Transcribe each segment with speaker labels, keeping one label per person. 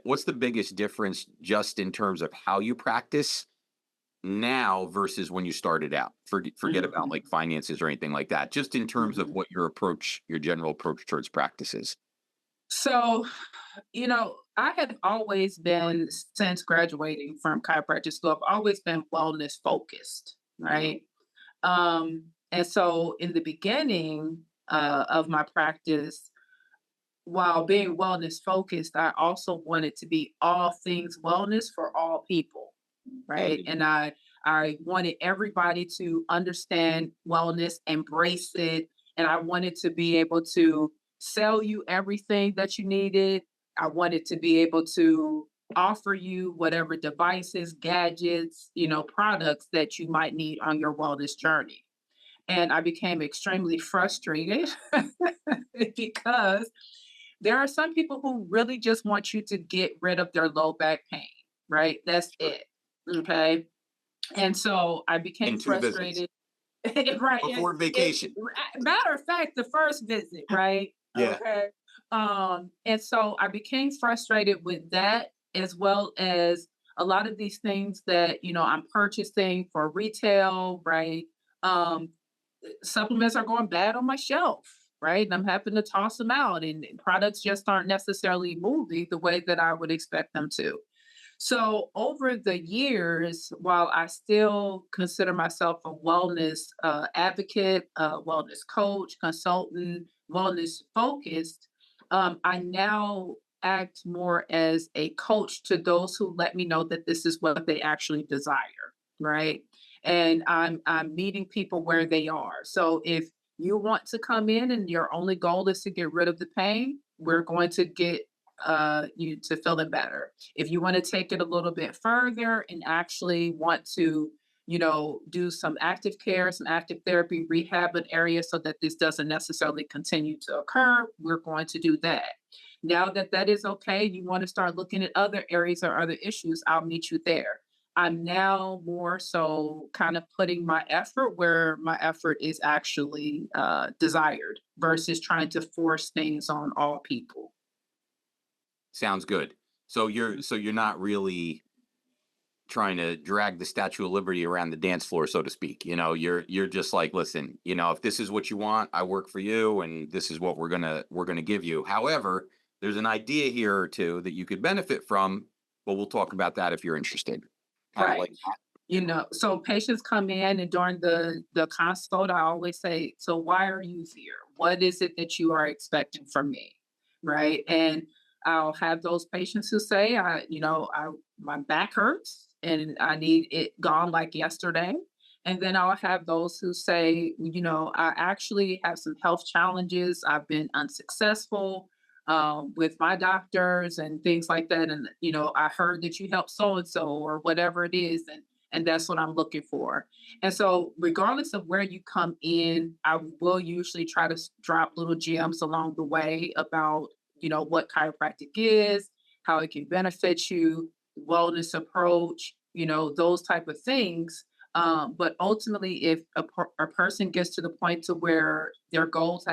Speaker 1: what's the biggest difference just in terms of how you practice now versus when you started out? Forget about
Speaker 2: Mhm,
Speaker 1: like finances or anything like that. Just in terms of
Speaker 2: mhm.
Speaker 1: what your general approach towards practices.
Speaker 2: So, I have always been, since graduating from chiropractic school, I've always been wellness focused,
Speaker 1: Mhm.
Speaker 2: right? And so in the beginning of my practice, while being wellness focused, I also wanted to be all things wellness for all people, right?
Speaker 1: Mhm.
Speaker 2: And I wanted everybody to understand wellness, embrace it, and I wanted to be able to sell you everything that you needed. I wanted to be able to offer you whatever devices, gadgets, products that you might need on your wellness journey. And I became extremely frustrated because there are some people who really just want you to get rid of their low back pain, right? That's
Speaker 1: Sure.
Speaker 2: it. Okay. And so I became
Speaker 1: In 2 visits
Speaker 2: frustrated. Right.
Speaker 1: before vacation.
Speaker 2: Matter of fact, the first visit, right?
Speaker 1: Yeah.
Speaker 2: Okay. And so I became frustrated with that, as well as a lot of these things that, I'm purchasing for retail, right? Um, Supplements are going bad on my shelf, right? And I'm having to toss them out, and products just aren't necessarily moving the way that I would expect them to. So over the years, while I still consider myself a wellness advocate, wellness coach, consultant, wellness focused, I now act more as a coach to those who let me know that this is what they actually desire, right? And I'm meeting people where they are. So if you want to come in and your only goal is to get rid of the pain, we're going to get you to feeling better. If you want to take it a little bit further and actually want to, do some active care, some active therapy, rehab an area so that this doesn't necessarily continue to occur, we're going to do that. Now that that is okay, you want to start looking at other areas or other issues, I'll meet you there. I'm now more so kind of putting my effort where my effort is actually desired versus trying to force things on all people.
Speaker 1: Sounds good. So you're not really trying to drag the Statue of Liberty around the dance floor, so to speak. You're just like, listen, if this is what you want, I work for you, and this is what we're gonna give you. However, there's an idea here or two that you could benefit from, but we'll talk about that if you're interested. Kind of
Speaker 2: Right.
Speaker 1: like that.
Speaker 2: So patients come in, and during the consult, I always say, "So why are you here? What is it that you are expecting from me?" Right? And I'll have those patients who say, I my back hurts and I need it gone like yesterday." And then I'll have those who say, I actually have some health challenges. I've been unsuccessful with my doctors and things like that. And, I heard that you help so and so or whatever it is. And that's what I'm looking for. And so, regardless of where you come in, I will usually try to drop little gems along the way about, what chiropractic is, how it can benefit you, wellness approach, those type of things. But ultimately, if a person gets to the point to where their goals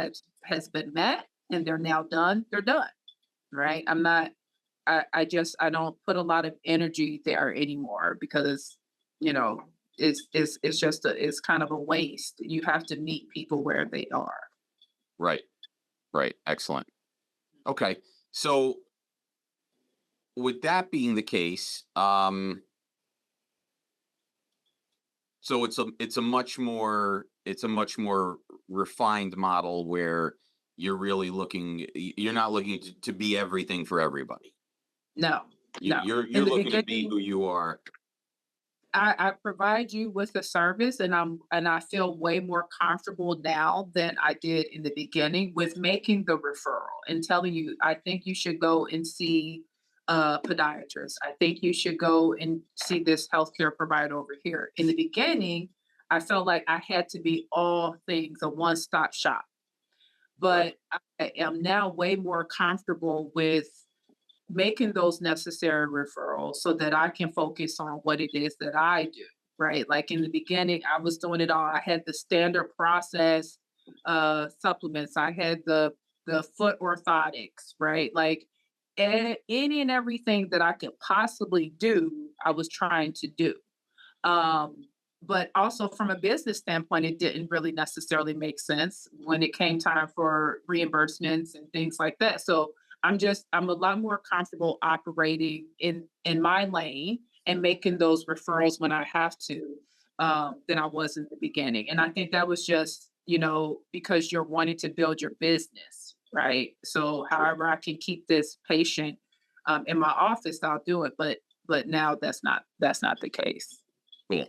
Speaker 2: has been met and they're now done, they're done, right? I'm not. I don't put a lot of energy there anymore because you know it's just it's kind of a waste. You have to meet people where they are.
Speaker 1: Right. Right. Excellent. Okay. So with that being the case, so it's a much more refined model where you're not looking to be everything for everybody.
Speaker 2: No,
Speaker 1: You,
Speaker 2: no.
Speaker 1: you're
Speaker 2: In
Speaker 1: you're
Speaker 2: the
Speaker 1: looking to be
Speaker 2: beginning,
Speaker 1: who you are.
Speaker 2: I provide you with a service, and I feel way more comfortable now than I did in the beginning with making the referral and telling you, I think you should go and see a podiatrist. I think you should go and see this healthcare provider over here. In the beginning, I felt like I had to be all things, a one-stop shop.
Speaker 1: Right.
Speaker 2: But I am now way more comfortable with making those necessary referrals so that I can focus on what it is that I do, right? Like in the beginning, I was doing it all. I had the standard process supplements. I had the foot orthotics, right? Like any and everything that I could possibly do, I was trying to do. Um, but also from a business standpoint, it didn't really necessarily make sense when it came time for reimbursements and things like that. So I'm a lot more comfortable operating in my lane and making those referrals when I have to, than I was in the beginning. And I think that was just, because you're wanting to build your business, right? So however I can keep this patient in my office, I'll do it. But now that's not the case.
Speaker 1: Cool.